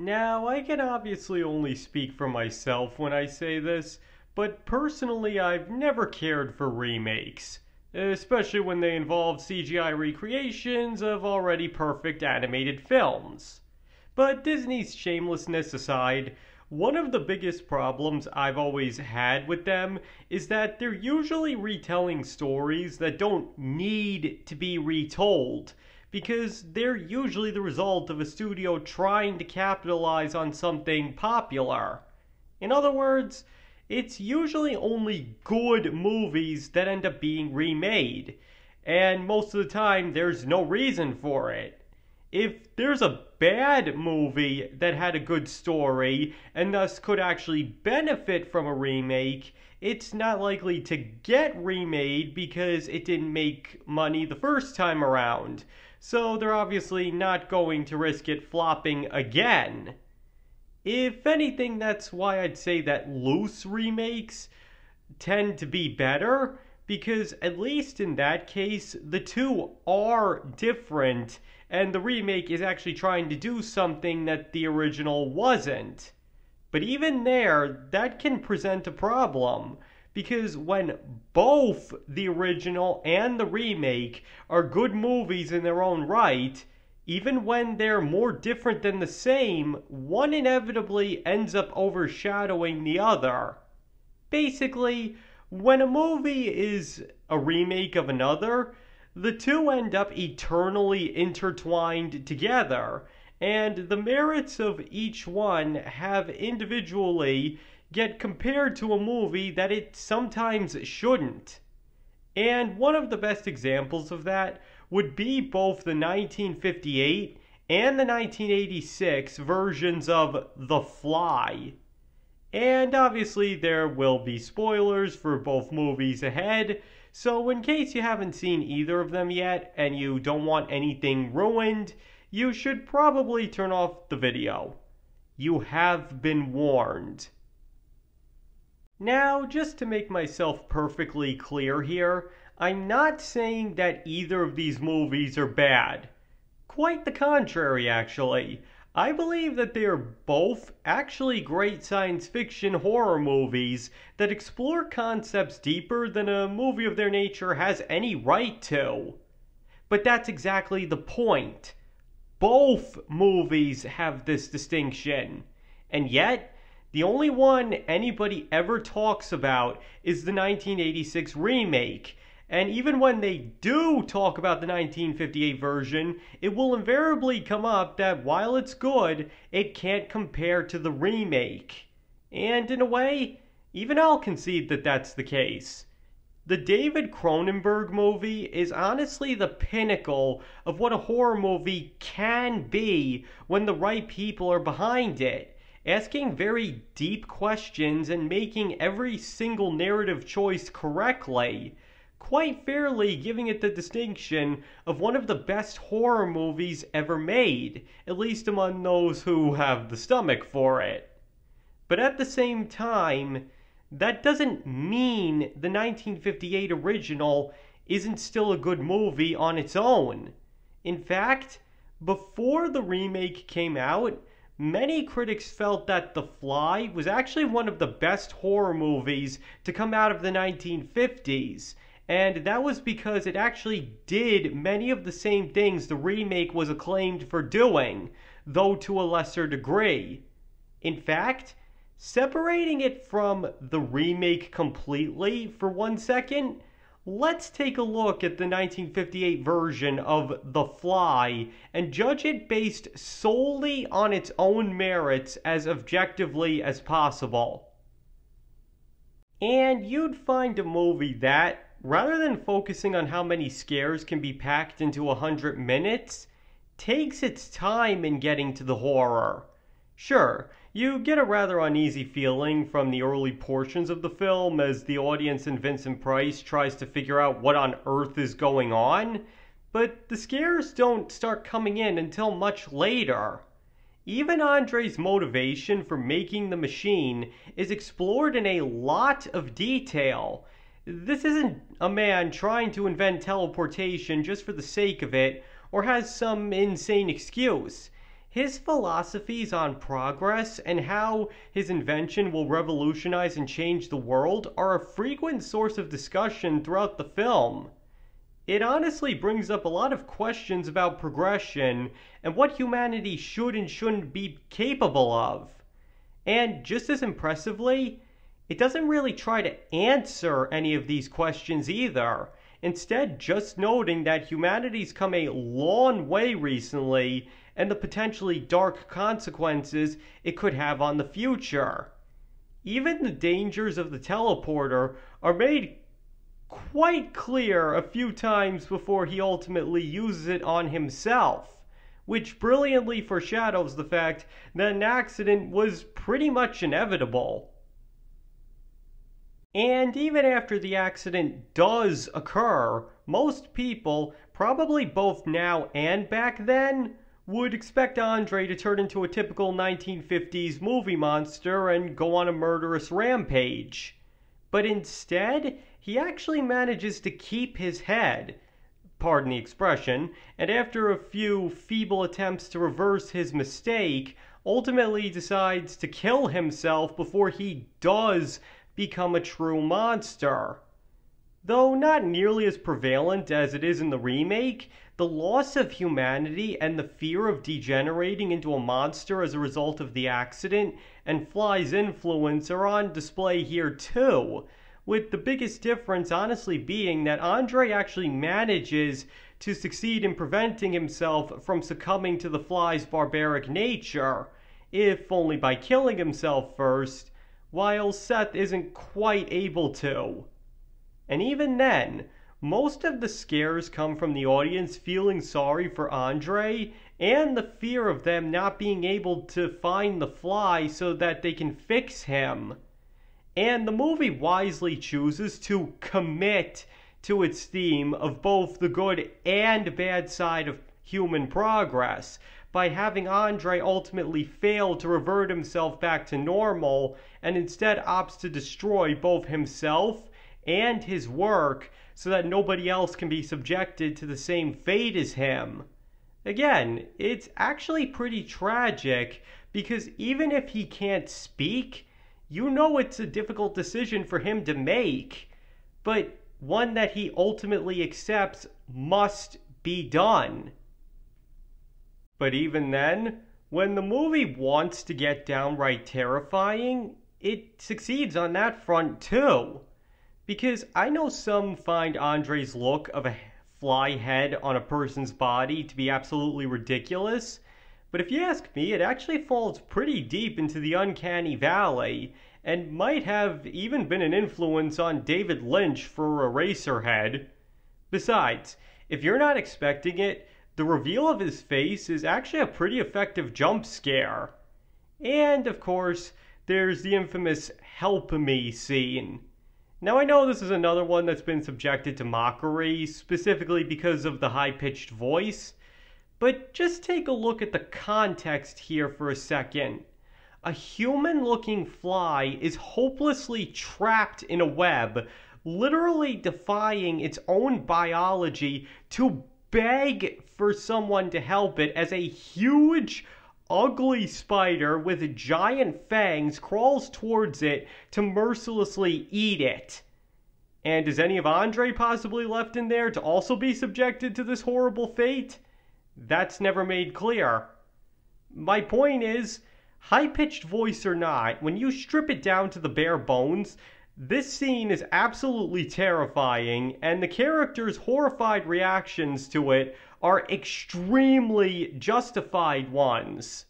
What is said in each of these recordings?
Now, I can obviously only speak for myself when I say this, but personally I've never cared for remakes, especially when they involve CGI recreations of already perfect animated films. But Disney's shamelessness aside, one of the biggest problems I've always had with them is that they're usually retelling stories that don't need to be retold, because they're usually the result of a studio trying to capitalize on something popular. In other words, it's usually only good movies that end up being remade, and most of the time there's no reason for it. If there's a bad movie that had a good story and thus could actually benefit from a remake, it's not likely to get remade because it didn't make money the first time around. So they're obviously not going to risk it flopping again. If anything, that's why I'd say that loose remakes tend to be better, because at least in that case, the two are different, and the remake is actually trying to do something that the original wasn't. But even there, that can present a problem, because when both the original and the remake are good movies in their own right, even when they're more different than the same, one inevitably ends up overshadowing the other. Basically, when a movie is a remake of another, the two end up eternally intertwined together, and the merits of each one have individually get compared to a movie that it sometimes shouldn't. And one of the best examples of that would be both the 1958 and the 1986 versions of The Fly. And obviously there will be spoilers for both movies ahead, so in case you haven't seen either of them yet and you don't want anything ruined, you should probably turn off the video. You have been warned. Now, just to make myself perfectly clear here, I'm not saying that either of these movies are bad. Quite the contrary, actually. I believe that they are both actually great science fiction horror movies that explore concepts deeper than a movie of their nature has any right to. But that's exactly the point. Both movies have this distinction. And yet, the only one anybody ever talks about is the 1986 remake. And even when they do talk about the 1958 version, it will invariably come up that while it's good, it can't compare to the remake. And in a way, even I'll concede that that's the case. The David Cronenberg movie is honestly the pinnacle of what a horror movie can be when the right people are behind it, asking very deep questions and making every single narrative choice correctly, quite fairly giving it the distinction of one of the best horror movies ever made, at least among those who have the stomach for it. But at the same time, that doesn't mean the 1958 original isn't still a good movie on its own. In fact, before the remake came out, many critics felt that The Fly was actually one of the best horror movies to come out of the 1950s, and that was because it actually did many of the same things the remake was acclaimed for doing, though to a lesser degree. In fact, separating it from the remake completely for 1 second, let's take a look at the 1958 version of The Fly and judge it based solely on its own merits as objectively as possible. And you'd find a movie that, rather than focusing on how many scares can be packed into 100 minutes, takes its time in getting to the horror. Sure, you get a rather uneasy feeling from the early portions of the film as the audience and Vincent Price tries to figure out what on earth is going on, but the scares don't start coming in until much later. Even Andre's motivation for making the machine is explored in a lot of detail. This isn't a man trying to invent teleportation just for the sake of it, or has some insane excuse. His philosophies on progress and how his invention will revolutionize and change the world are a frequent source of discussion throughout the film. It honestly brings up a lot of questions about progression and what humanity should and shouldn't be capable of. And just as impressively, it doesn't really try to answer any of these questions either, instead just noting that humanity's come a long way recently and the potentially dark consequences it could have on the future. Even the dangers of the teleporter are made quite clear a few times before he ultimately uses it on himself, which brilliantly foreshadows the fact that an accident was pretty much inevitable. And even after the accident does occur, most people, probably both now and back then, would expect Andre to turn into a typical 1950s movie monster and go on a murderous rampage. But instead, he actually manages to keep his head, pardon the expression, and after a few feeble attempts to reverse his mistake, ultimately decides to kill himself before he does become a true monster. Though not nearly as prevalent as it is in the remake, the loss of humanity and the fear of degenerating into a monster as a result of the accident and Fly's influence are on display here too, with the biggest difference honestly being that Andre actually manages to succeed in preventing himself from succumbing to the Fly's barbaric nature, if only by killing himself first, while Seth isn't quite able to. And even then, most of the scares come from the audience feeling sorry for Andre and the fear of them not being able to find the Fly so that they can fix him. And the movie wisely chooses to commit to its theme of both the good and bad side of human progress by having Andre ultimately fail to revert himself back to normal and instead opts to destroy both himself and his work so that nobody else can be subjected to the same fate as him. Again, it's actually pretty tragic because even if he can't speak, you know it's a difficult decision for him to make, but one that he ultimately accepts must be done. But even then, when the movie wants to get downright terrifying, it succeeds on that front too. Because I know some find Andre's look of a fly head on a person's body to be absolutely ridiculous, but if you ask me, it actually falls pretty deep into the uncanny valley, and might have even been an influence on David Lynch for Eraserhead. Besides, if you're not expecting it, the reveal of his face is actually a pretty effective jump scare. And, of course, there's the infamous "help me" scene. Now I know this is another one that's been subjected to mockery, specifically because of the high-pitched voice, but just take a look at the context here for a second. A human-looking fly is hopelessly trapped in a web, literally defying its own biology to beg for someone to help it as a huge, ugly spider with giant fangs crawls towards it to mercilessly eat it. And is any of Andre possibly left in there to also be subjected to this horrible fate? That's never made clear. My point is, high-pitched voice or not, when you strip it down to the bare bones, this scene is absolutely terrifying, and the characters' horrified reactions to it are extremely justified ones.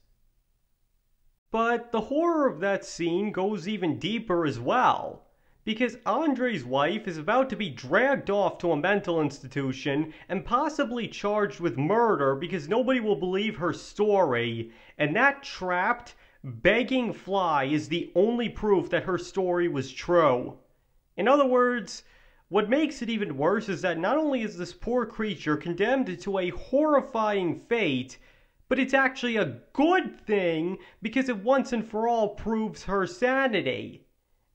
But the horror of that scene goes even deeper as well, because Andre's wife is about to be dragged off to a mental institution and possibly charged with murder because nobody will believe her story, and that trapped, begging fly is the only proof that her story was true. In other words, what makes it even worse is that not only is this poor creature condemned to a horrifying fate, but it's actually a good thing because it once and for all proves her sanity.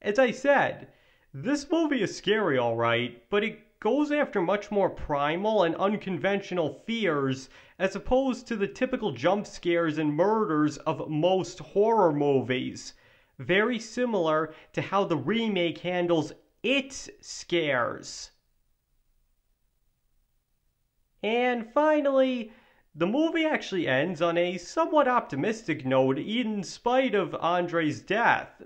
As I said, this movie is scary alright, but it goes after much more primal and unconventional fears as opposed to the typical jump scares and murders of most horror movies. Very similar to how the remake handles its scares. And finally, the movie actually ends on a somewhat optimistic note in spite of Andre's death,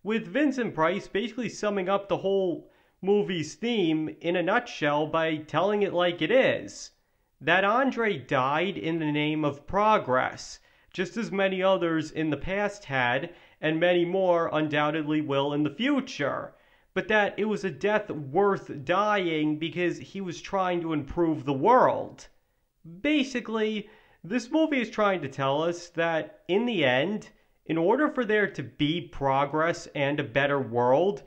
with Vincent Price basically summing up the whole movie's theme in a nutshell by telling it like it is. That Andre died in the name of progress, just as many others in the past had, and many more undoubtedly will in the future. But that it was a death worth dying because he was trying to improve the world. Basically, this movie is trying to tell us that, in the end, in order for there to be progress and a better world,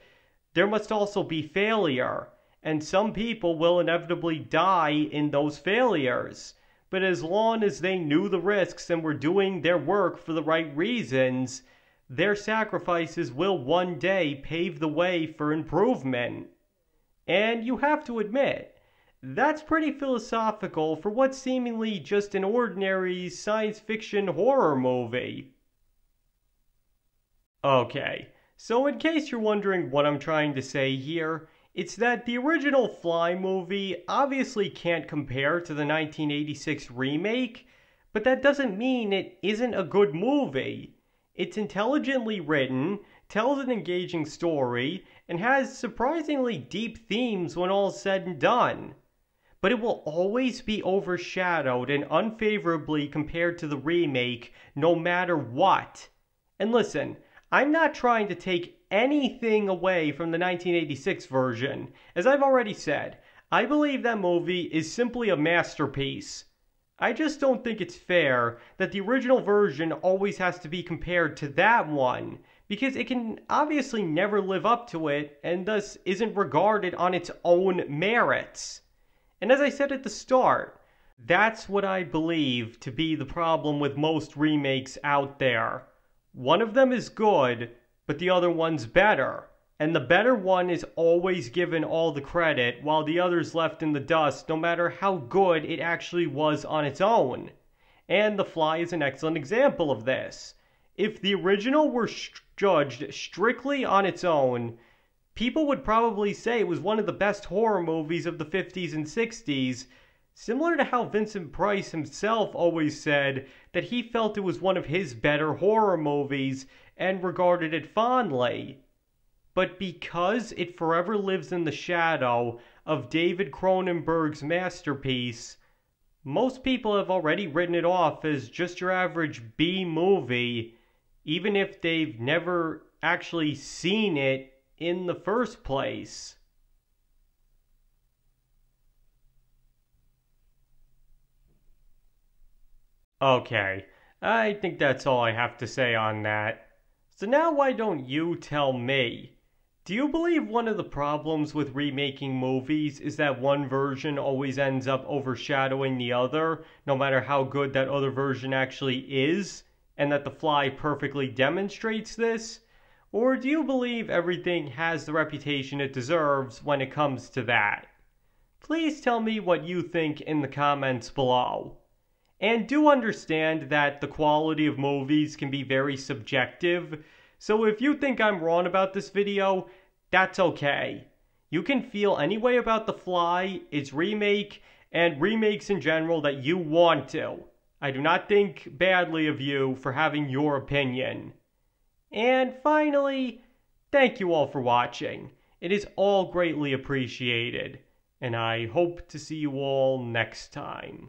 there must also be failure, and some people will inevitably die in those failures. But as long as they knew the risks and were doing their work for the right reasons, their sacrifices will one day pave the way for improvement. And you have to admit, that's pretty philosophical for what's seemingly just an ordinary science fiction horror movie. Okay, so in case you're wondering what I'm trying to say here, it's that the original Fly movie obviously can't compare to the 1986 remake, but that doesn't mean it isn't a good movie. It's intelligently written, tells an engaging story, and has surprisingly deep themes when all's said and done. But it will always be overshadowed and unfavorably compared to the remake, no matter what. And listen, I'm not trying to take anything away from the 1986 version. As I've already said, I believe that movie is simply a masterpiece. I just don't think it's fair that the original version always has to be compared to that one, because it can obviously never live up to it and thus isn't regarded on its own merits. And as I said at the start, that's what I believe to be the problem with most remakes out there. One of them is good, but the other one's better. And the better one is always given all the credit, while the other's left in the dust no matter how good it actually was on its own. And The Fly is an excellent example of this. If the original were judged strictly on its own, people would probably say it was one of the best horror movies of the 50s and 60s, similar to how Vincent Price himself always said that he felt it was one of his better horror movies and regarded it fondly. But because it forever lives in the shadow of David Cronenberg's masterpiece, most people have already written it off as just your average B movie, even if they've never actually seen it in the first place. Okay, I think that's all I have to say on that. So now why don't you tell me? Do you believe one of the problems with remaking movies is that one version always ends up overshadowing the other, no matter how good that other version actually is, and that The Fly perfectly demonstrates this? Or do you believe everything has the reputation it deserves when it comes to that? Please tell me what you think in the comments below. And do understand that the quality of movies can be very subjective, so if you think I'm wrong about this video, that's okay. You can feel any way about The Fly, its remake, and remakes in general that you want to. I do not think badly of you for having your opinion. And finally, thank you all for watching. It is all greatly appreciated, and I hope to see you all next time.